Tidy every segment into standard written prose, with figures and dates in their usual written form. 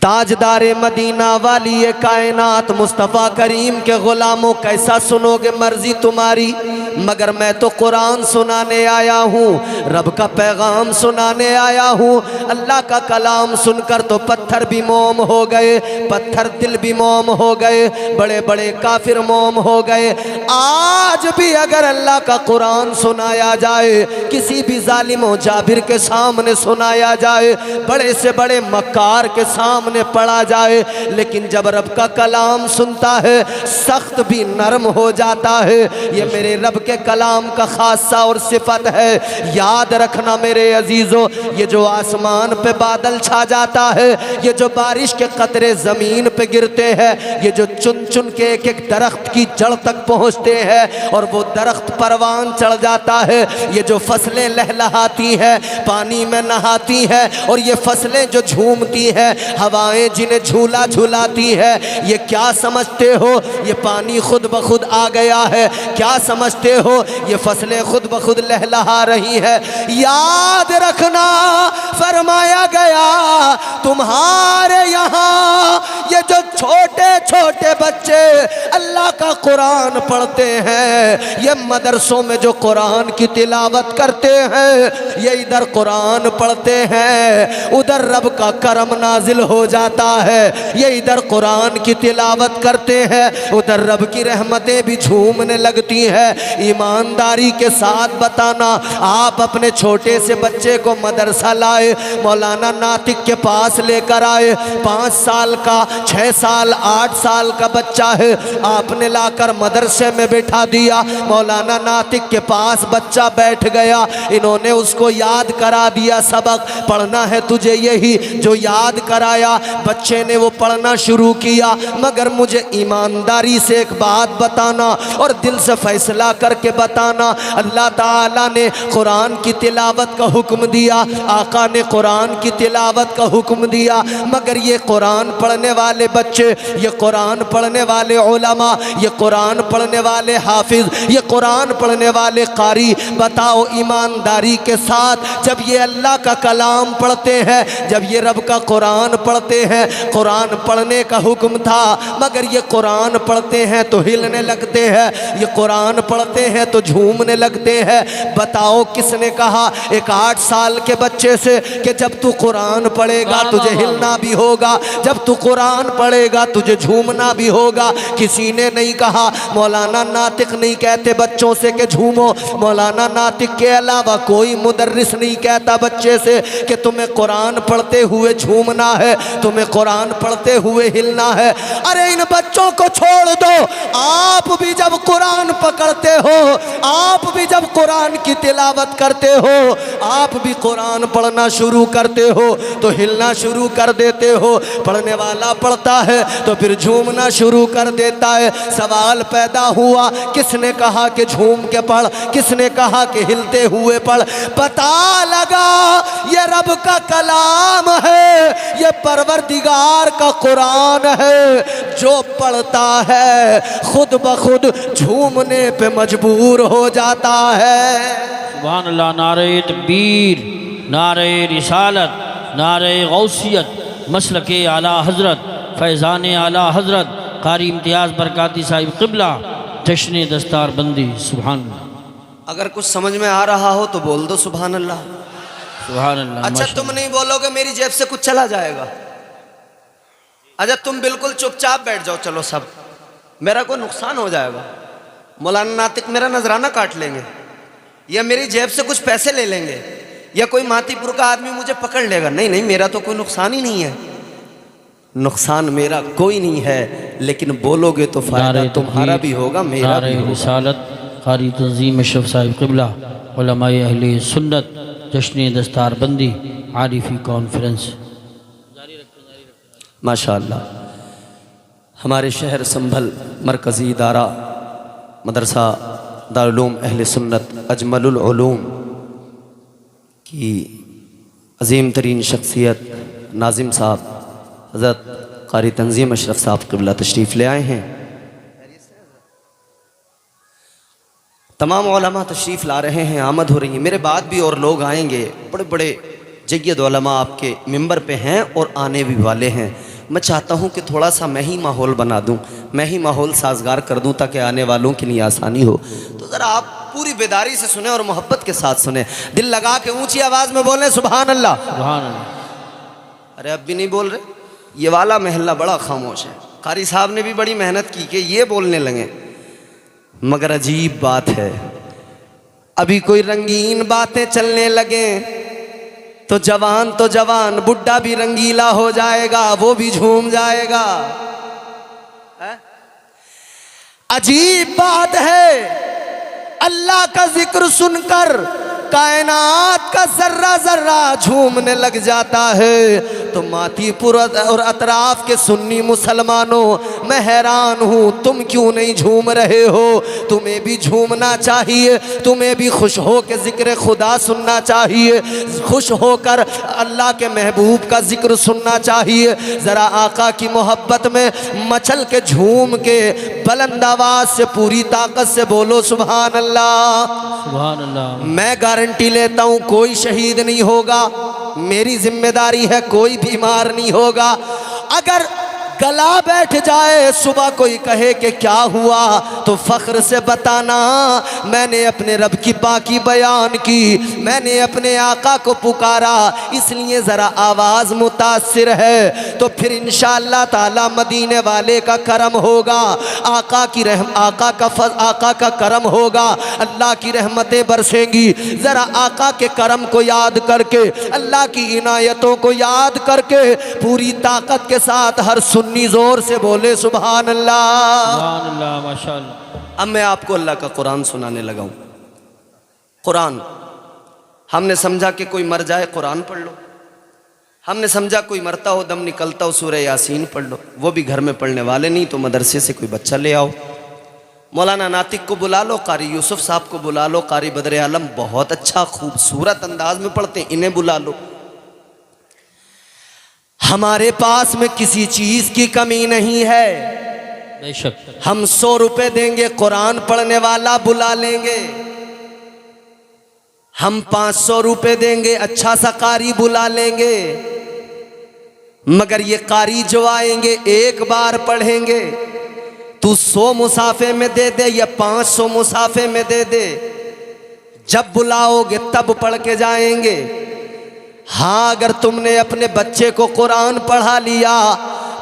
ताजदारे Medina वाली ये कायनात मुस्तफ़ा करीम के ग़ुलामों, कैसा सुनोगे मर्जी तुम्हारी, मगर मैं तो कुरान सुनाने आया हूँ, रब का पैगाम सुनाने आया हूँ। अल्लाह का कलाम सुनकर तो पत्थर भी मोम हो गए, पत्थर दिल भी मोम हो गए, बड़े बड़े काफिर मोम हो गए। आज भी अगर अल्लाह का कुरान सुनाया जाए, किसी भी जालिम व जाबिर के सामने सुनाया जाए, बड़े से बड़े मक्कार के सामने पढ़ा जाए, लेकिन जब रब का कलाम सुनता है सख्त भी नरम हो जाता है। ये मेरे रब के कलाम का खासा और सिफत है। याद रखना मेरे अजीज़ों, ये जो आसमान पे बादल छा जाता है, ये जो बारिश के कतरे ज़मीन पे गिरते हैं, ये जो चुन चुन के एक एक दरख्त की जड़ तक पहुँचते हैं और वो दरख्त परवान चढ़ जाता है, ये जो फसलें लहलहाती हैं, पानी में नहाती हैं, और ये फसलें जो झूमती हैं, हवाएं जिन्हें झूला झूलाती है, ये क्या समझते हो ये पानी खुद ब खुद आ गया है? क्या समझते हो ये फसलें खुद ब खुद लहलहा रही है? याद रखना, फरमाया गया तुम्हारे यहाँ ये जो छोटे छोटे बच्चे अल्लाह का कुरान पढ़ते हैं, ये मदरसों में जो कुरान की तिलावत करते हैं, ये इधर कुरान पढ़ते हैं, उधर रब का करम नाजिल हो जाता है। ये इधर कुरान की तिलावत करते हैं, उधर रब की रहमतें भी झूमने लगती हैं। ईमानदारी के साथ बताना, आप अपने छोटे से बच्चे को मदरसा लाए, मौलाना नातिक के पास लेकर आए, 5 साल का, 6 साल, 8 साल का बच्चा है, आपने लाकर मदरसे में बैठा दिया, मौलाना नातिक के पास बच्चा बैठ गया, इन्होंने उसको याद करा दिया, सबक पढ़ना है तुझे, यही जो याद कराया, बच्चे ने वो पढ़ना शुरू किया। मगर मुझे ईमानदारी से एक बात बताना और दिल से फैसला करके बताना, अल्लाह ताला ने कुरान की तिलावत का हुक्म दिया, आका ने कुरान की तिलावत का हुक्म दिया, मगर ये कुरान पढ़ने वाले बच्चे, ये कुरान पढ़ने वाले उलमा, ये कुरान पढ़ने वाले हाफिज, ये कुरान पढ़ने वाले कारी, बताओ ईमानदारी के साथ, जब ये अल्लाह का कलाम पढ़ते हैं, जब ये रब का कुरान पढ़ते हैं, कुरान पढ़ने का हुक्म था, मगर ये कुरान पढ़ते हैं तो हिलने लगते हैं, ये कुरान पढ़ते हैं तो झूमने लगते हैं। बताओ किसने कहा एक 8 साल के बच्चे से कि जब तू कुरान पढ़ेगा तुझे हिलना भी होगा, जब तू कुरान पढ़ेगा तुझे झूमना भी होगा? किसी ने नहीं कहा। मौलाना नातिक नहीं कहते बच्चों से कि झूमो, मौलाना नातिक के अलावा कोई मुदर्रिस नहीं कहता बच्चे से कि तुम्हें कुरान पढ़ते हुए झूमना है, तुम्हें कुरान पढ़ते हुए हिलना है। अरे इन बच्चों को छोड़ दो, आप भी जब कुरान पकड़ते हो, आप भी जब कुरान की तिलावत करते हो, आप भी कुरान पढ़ना शुरू करते हो तो हिलना शुरू कर देते हो। पढ़ने वाला पढ़ता है तो फिर झूमना शुरू कर देता है। सवाल पैदा हुआ, किसने कहा कि झूम के पढ़, किसने कहा कि हिलते हुए पढ़? पता लगा ये रब का कलाम है, ये परवरदिगार का कुरान है, जो पढ़ता है खुद ब खुद झूमने पे मजबूर हो जाता है। सुभान अल्लाह। नारे तकबीर, नारे रिसालत, नारे गौसियत, मसलके आला हज़रत, फैज़ान आला हज़रत कारी इम्तियाज़ बरकाती साहिब क़िबला, जश्न दस्तार बंदी। सुभान अल्लाह। अगर कुछ समझ में आ रहा हो तो बोल दो सुभान अल्लाह। सुभान अल्लाह। अच्छा तुम नहीं बोलोगे मेरी जेब से कुछ चला जाएगा? अच्छा तुम बिल्कुल चुपचाप बैठ जाओ, चलो सब, मेरा कोई नुकसान हो जाएगा, मौलाना नातिक मेरा नजराना काट लेंगे, या मेरी जेब से कुछ पैसे ले लेंगे, या कोई मातीपुर का आदमी मुझे पकड़ लेगा। नहीं नहीं, मेरा तो कोई नुकसान ही नहीं है, नुकसान मेरा कोई नहीं है, लेकिन बोलोगे तो फायदा तुम्हारा भी होगा, मेरा भी होगा। रिसालत कारी तंजीम अशरफ साहिब क़िबला, उलमाए अहले सुन्नत, जश्न दस्तार बंदी, आरिफी कॉन्फ्रेंस। माशाअल्लाह। हमारे शहर संभल मरकज़ी इदारा मदरसा दारुल उलूम अहले सुन्नत अजमलुल उलूम की अज़ीम तरीन शख्सियत नाज़िम साहब हज़रत क़ारी तंज़ीम अशरफ साहब क़िबला तशरीफ़ ले आए हैं। तमाम उलमा तशरीफ़ ला रहे हैं, आमद हो रही है। मेरे बाद भी और लोग आएंगे, बड़े बड़े जय्यद उलमा आपके मिंबर पे हैं और आने भी वाले हैं। मैं चाहता हूँ कि थोड़ा सा मैं ही माहौल बना दूँ, मैं ही माहौल साजगार कर दूँ ताकि आने वालों के लिए आसानी हो। तो ज़रा आप पूरी बेदारी से सुने और मोहब्बत के साथ सुने, दिल लगा के ऊंची आवाज़ में बोलें सुभान अल्लाह। सुभान अल्लाह। अरे अब भी नहीं बोल रहे, ये वाला महल्ला बड़ा खामोश है। कारी साहब ने भी बड़ी मेहनत की कि ये बोलने लगे, मगर अजीब बात है, अभी कोई रंगीन बातें चलने लगे तो जवान बुढ़ा भी रंगीला हो जाएगा, वो भी झूम जाएगा। है? अजीब बात है, अल्लाह का जिक्र सुनकर कायनात का जर्रा जर्रा झूमने लग जाता है। तो मातीपुर और अतराफ के सुन्नी मुसलमानों, मैं हैरान हूँ, तुम क्यों नहीं झूम रहे हो? तुम्हें भी झूमना चाहिए, तुम्हें भी खुश हो के जिक्र खुदा सुनना चाहिए, खुश होकर अल्लाह के महबूब का जिक्र सुनना चाहिए। ज़रा आका की मोहब्बत में मचल के झूम के बुलंद आवाज़ से पूरी ताकत से बोलो सुभान अल्लाह। सुभान अल्लाह। मैं गारंटी लेता हूँ कोई शहीद नहीं होगा, मेरी जिम्मेदारी है कोई बीमार नहीं होगा। अगर गला बैठ जाए, सुबह कोई कहे कि क्या हुआ, तो फ़ख्र से बताना मैंने अपने रब की पाकी बयान की, मैंने अपने आका को पुकारा, इसलिए ज़रा आवाज़ मुतासिर है। तो फिर इंशाअल्लाह ताला मदीने वाले का करम होगा, आका का करम होगा, अल्लाह की रहमतें बरसेंगी। ज़रा आका के करम को याद करके, अल्लाह की इनायतों को याद करके पूरी ताकत के साथ हर सुन्नी जोर से बोले सुभान अल्लाह। सुभान अल्लाह, माशाअल्लाह। अब मैं आपको अल्लाह का कुरान सुनाने लगा हूँ। कुरान हमने समझा कि कोई मर जाए कुरान पढ़ लो, हमने समझा कोई मरता हो दम निकलता हो सूरह यासीन पढ़ लो, वो भी घर में पढ़ने वाले नहीं तो मदरसे से कोई बच्चा ले आओ, मौलाना नातिक को बुला लो, कारी यूसुफ साहब को बुला लो, कारी बदर आलम बहुत अच्छा खूबसूरत अंदाज में पढ़ते हैं, इन्हें बुला लो। हमारे पास में किसी चीज की कमी नहीं है, बेशक। हम 100 रुपए देंगे कुरान पढ़ने वाला बुला लेंगे, हम 500 रुपए देंगे अच्छा सा कारी बुला लेंगे, मगर ये कारी जो आएंगे एक बार पढ़ेंगे। तू 100 मुसाफे में दे दे या 500 मुसाफे में दे दे, जब बुलाओगे तब पढ़ के जाएंगे। हाँ, अगर तुमने अपने बच्चे को कुरान पढ़ा लिया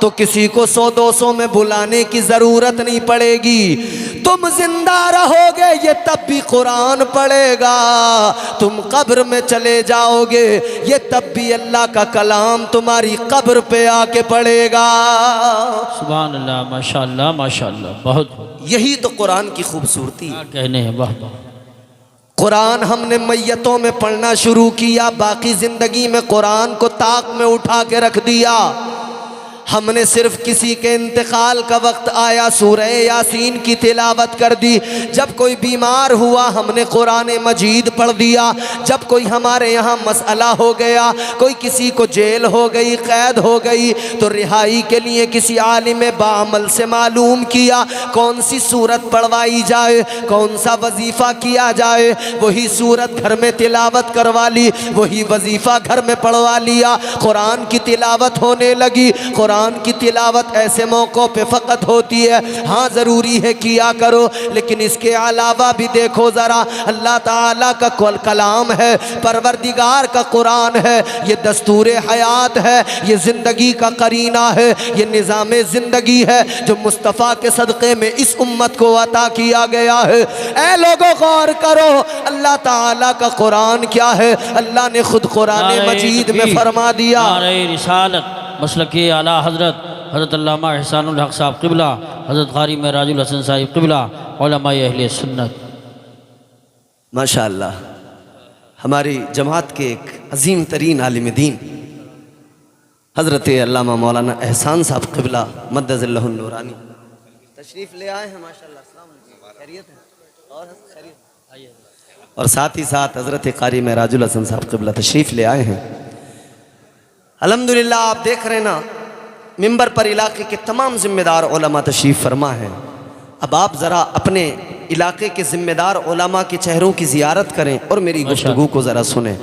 तो किसी को 100-200 में बुलाने की ज़रूरत नहीं पड़ेगी। तुम जिंदा रहोगे ये तब भी कुरान पढ़ेगा, तुम कब्र में चले जाओगे ये तब भी अल्लाह का कलाम तुम्हारी कब्र पे आके पढ़ेगा। सुभान अल्लाह, माशाअल्लाह माशाअल्लाह। बहुत यही तो कुरान की खूबसूरती है। कहने हैं, वाह वाह। कुरान हमने मैयतों में पढ़ना शुरू किया, बाकी ज़िंदगी में कुरान को ताक में उठा के रख दिया। हमने सिर्फ किसी के इंतकाल का वक्त आया सूरह यासीन की तिलावत कर दी, जब कोई बीमार हुआ हमने कुरान मजीद पढ़ दिया, जब कोई हमारे यहाँ मसला हो गया, कोई किसी को जेल हो गई, कैद हो गई, तो रिहाई के लिए किसी आलिम बाअमल से मालूम किया कौन सी सूरत पढ़वाई जाए, कौन सा वजीफ़ा किया जाए, वही सूरत घर में तिलावत करवा ली, वही वजीफ़ा घर में पढ़वा लिया, कुरान की तिलावत होने लगी। कुरान की तिलावत ऐसे मौक़ों पे फ़कत होती है, हाँ ज़रूरी है किया करो, लेकिन इसके अलावा भी देखो ज़रा, अल्लाह ताला का कलाम है, परवरदिगार का कुरान है, ये दस्तूर हयात है, ये ज़िंदगी का करीना है, ये निज़ाम ज़िंदगी है जो मुस्तफ़ा के सदक़े में इस उम्मत को अता किया गया है। ऐ लोगों गौर करो, अल्लाह ताला का कुरान क्या है, अल्लाह ने खुद कुरान मजीद में फरमा दिया। नारे रिसालत मसलके आला हज़रत हज़रत अल्लामा एहसानुल हक़ साहब क़िबला, हज़रत क़ारी महराजुल हसन साहिब क़िबला, उलमाए अहले सुन्नत। माशाअल्लाह, हमारी जमात के एक अजीम तरीन आलिम दीन हज़रत अल्लामा मौलाना एहसान साहब क़िबला मद्दज़ल्लहुल नूरानी तशरीफ़ ले आए हैं। माशाअल्लाह, अस्सलाम वालेकुम, खैरियत है? और खैरियत। और साथ ही साथ हज़रत क़ारी महराजुल हसन साहब क़िबला तशरीफ़ ले आए हैं। अल्हम्दुलिल्लाह, आप देख रहे हैं ना, मिंबर पर इलाके के तमाम जिम्मेदार उलमा तशरीफ़ फरमा हैं। अब आप ज़रा अपने इलाके के ज़िम्मेदार उलमा के चेहरों की ज़ियारत करें और मेरी गुफ्तगू को ज़रा सुनें।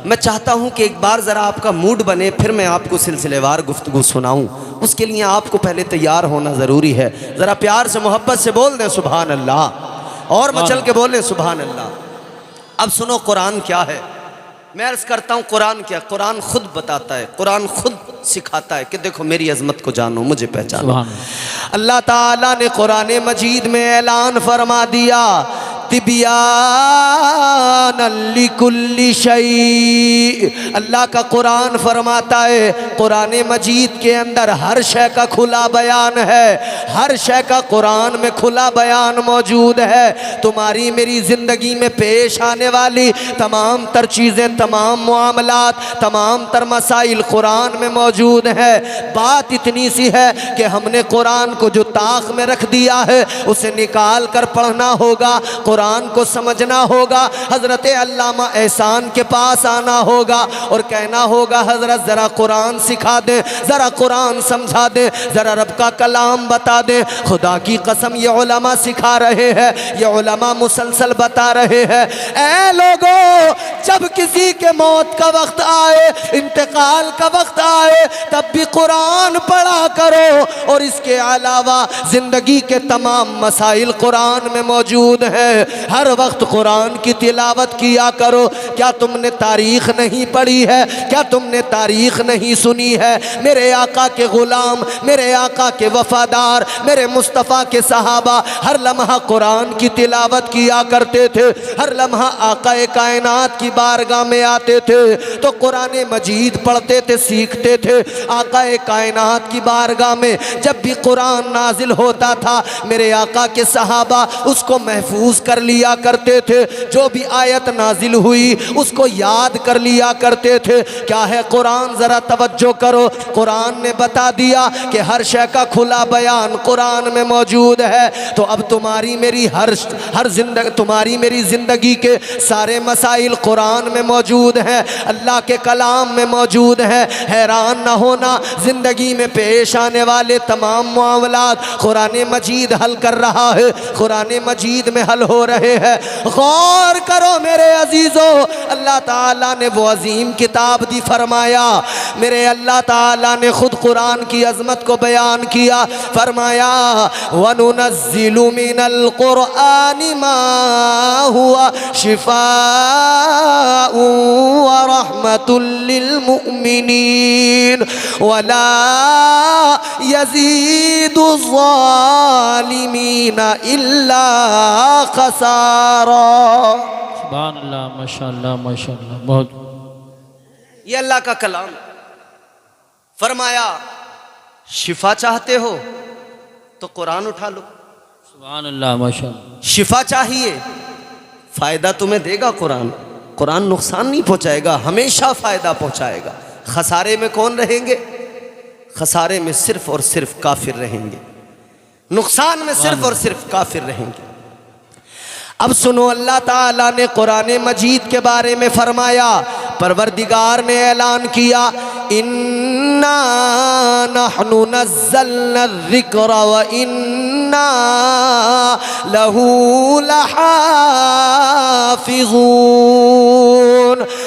मैं चाहता हूँ कि एक बार ज़रा आपका मूड बने, फिर मैं आपको सिलसिलेवार गुफ्तगू सुनाऊँ। उसके लिए आपको पहले तैयार होना ज़रूरी है। ज़रा प्यार से मोहब्बत से बोल दें सुभान अल्लाह, और मचल के बोलें सुभान अल्लाह। अब सुनो कुरान क्या है। मैं अर्ज़ करता हूँ कुरान क्या, कुरान खुद बताता है, कुरान खुद सिखाता है कि देखो मेरी अज़मत को जानो, मुझे पहचानो। अल्लाह ताला ने कुरान मजीद में ऐलान फरमा दिया, तिबियान लिकुल्ली शै। अल्लाह का कुरान फरमाता है कुरान मजीद के अंदर हर शय का खुला बयान है, हर शय का कुरान में खुला बयान मौजूद है। तुम्हारी मेरी ज़िंदगी में पेश आने वाली तमाम तर चीज़ें, तमाम मामलात, तमाम तर मसाइल कुरान में मौजूद है। बात इतनी सी है कि हमने कुरान को जो ताक में रख दिया है उसे निकाल कर पढ़ना होगा, कुरान को समझना होगा। हज़रत अल्लामा एहसान के पास आना होगा और कहना होगा हज़रत ज़रा कुरान सिखा दे, ज़रा कुरान समझा दे, ज़रा रब का कलाम बता दे। खुदा की कसम ये उलमा सिखा रहे हैं, ये उलमा मुसलसल बता रहे हैं, ऐ लोगों जब किसी के मौत का वक्त आए, इंतकाल का वक्त आए, तब भी कुरान पढ़ा करो। और इसके अलावा ज़िंदगी के तमाम मसाइल कुरान में मौजूद हैं, हर वक्त कुरान की तिलावत किया करो। क्या तुमने तारीख़ नहीं पढ़ी है? क्या तुमने तारीख़ नहीं सुनी है? मेरे आका के ग़ुलाम, मेरे आका के वफ़ादार, मेरे मुस्तफ़ा के सहाबा हर लम्हा कुरान की तिलावत किया करते थे, हर लम्हा आका कायनात की बारगाह में आते थे तो कुरान मजीद पढ़ते थे, सीखते थे। आका कायनात की बारगाह में जब भी कुरान नाजिल होता था मेरे आका के सहाबा उसको महफूज कर लिया करते थे, जो भी आयत नाजिल हुई उसको याद कर लिया करते थे। क्या है कुरान, ज़रा तवज्जो करो। कुरान ने बता दिया कि हर शय का खुला बयान कुरान में मौजूद है। तो अब तुम्हारी मेरी तुम्हारी मेरी ज़िंदगी के सारे मसाइल कुरान में मौजूद हैं, अल्लाह के कलाम में मौजूद हैं। हैरान न होना, ज़िंदगी में पेश आने वाले तमाम मामलात कुरान मजीद हल कर रहा है, कुरान मजीद में हल हो रहे हैं। गौर करो मेरे अजीज़ों, अल्लाह ताला ने वो अजीम किताब दी, फरमाया मेरे अल्लाह ताला ने खुद कुरान की अज़मत को बयान किया, फरमाया वनुनज़्ज़िलु मिनल कुरआनि मा हुवा शिफ़ाउ व रहमतुल लिल मुमिनीन वला यज़ीदु ज़ालिमीना इल्ला खसारा। सुभान अल्लाह, माशाअल्लाह माशाअल्लाह। बहुत ये अल्लाह का कलाम। फरमाया शिफा चाहते हो तो कुरान उठा लो। सुभान अल्लाह माशाअल्लाह। शिफा चाहिए, फ़ायदा तुम्हें देगा कुरान, कुरान नुकसान नहीं पहुंचाएगा, हमेशा फ़ायदा पहुंचाएगा। खसारे में कौन रहेंगे? खसारे में सिर्फ और सिर्फ काफिर रहेंगे, नुकसान में सिर्फ और सिर्फ काफिर रहेंगे। अब सुनो, अल्लाह ताला ने कुरान मजीद के बारे में फरमाया, परवरदिगार ने ऐलान किया इन्ना नहनु नज़्ज़लना ज़िक्र व इन्ना लहू लहाफ़िज़ून।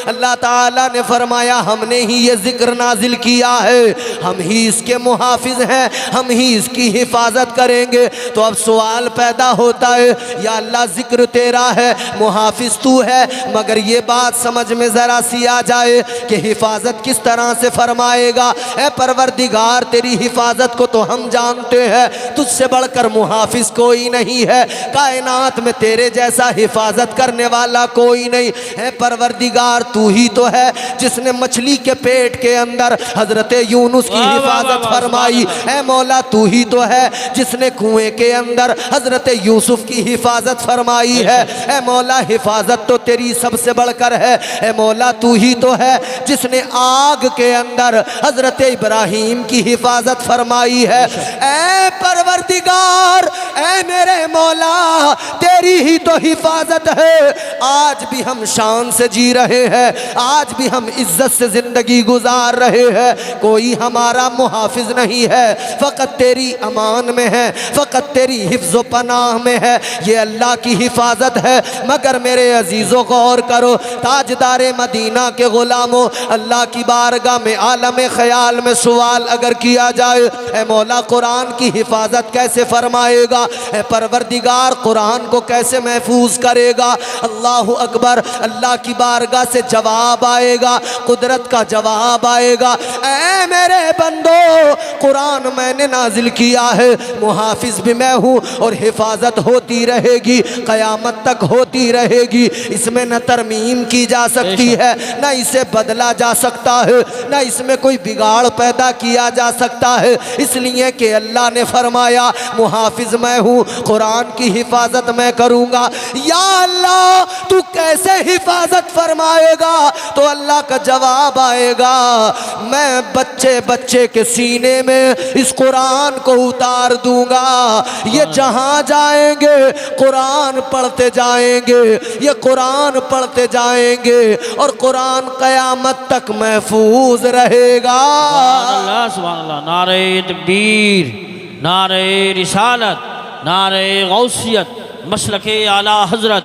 अल्लाह ताला ने फरमाया हमने ही ये ज़िक्र नाजिल किया है, हम ही इसके मुहाफ़िज़ हैं, हम ही इसकी हिफाजत करेंगे। तो अब सवाल पैदा होता है, या अल्लाह ज़िक्र तेरा है, मुहाफ़िज़ तू है, मगर ये बात समझ में ज़रा सी आ जाए कि हिफाजत किस तरह से फरमाएगा। ऐ परवरदिगार तेरी हिफाजत को तो हम जानते हैं, तुझसे बढ़कर मुहाफ़िज़ कोई नहीं है, कायनात में तेरे जैसा हिफाजत करने वाला कोई नहीं है। परवरदिगार तू ही तो है जिसने मछली के पेट के अंदर हज़रत यूनुस की हिफाजत फरमाई। ऐ मौला तू ही तो है जिसने कुएं के अंदर हज़रत यूसुफ की हिफाजत फरमाई है। ऐ मौला हिफाजत तो तेरी सबसे बढ़कर है। ऐ मौला तू ही तो है जिसने आग के अंदर हज़रत इब्राहीम की हिफाजत फरमाई है। ऐ परवरदिगार ऐ मेरे मौला तेरी ही तो हिफाजत है। आज भी हम शान से जी रहे हैं, आज भी हम इज्जत से जिंदगी गुजार रहे हैं, कोई हमारा मुहाफिज नहीं है, फ़कत तेरी अमान में है, फ़कत तेरी हिफ्ज़ व पनाह में है, ये अल्लाह की हिफाजत है। मगर मेरे अजीज़ों गौर करो, ताजदारे मदीना के ग़ुलामों, अल्लाह की बारगाह में आलम ख़याल में सवाल अगर किया जाए, ए मौला कुरान की हिफाजत कैसे फरमाएगा, ए परवरदिगार कुरान को कैसे महफूज करेगा? अल्लाहु अकबर। अल्लाह की बारगाह से जवाब आएगा, कुदरत का जवाब आएगा, ऐ मेरे बंदो कुरान मैंने नाजिल किया है, मुहाफिज भी मैं हूँ और हिफाजत होती रहेगी, क़यामत तक होती रहेगी। इसमें न तरमीम की जा सकती है, न इसे बदला जा सकता है, न इसमें कोई बिगाड़ पैदा किया जा सकता है, इसलिए कि अल्लाह ने फरमाया मुहाफिज मैं हूँ, कुरान की हिफाजत मैं करूँगा। या अल्लाह तू कैसे हिफाजत फरमाएगा? तो अल्लाह का जवाब आएगा, मैं बच्चे बच्चे के सीने में इस कुरान को उतार दूंगा, ये जहाँ जाएंगे कुरान पढ़ते जाएंगे, ये कुरान पढ़ते जाएंगे और कुरान क़यामत तक महफूज रहेगा। सुभान अल्लाह। नारे तकबीर, नारे रिसालत, नारे गौसियत, मसलके आला हजरत।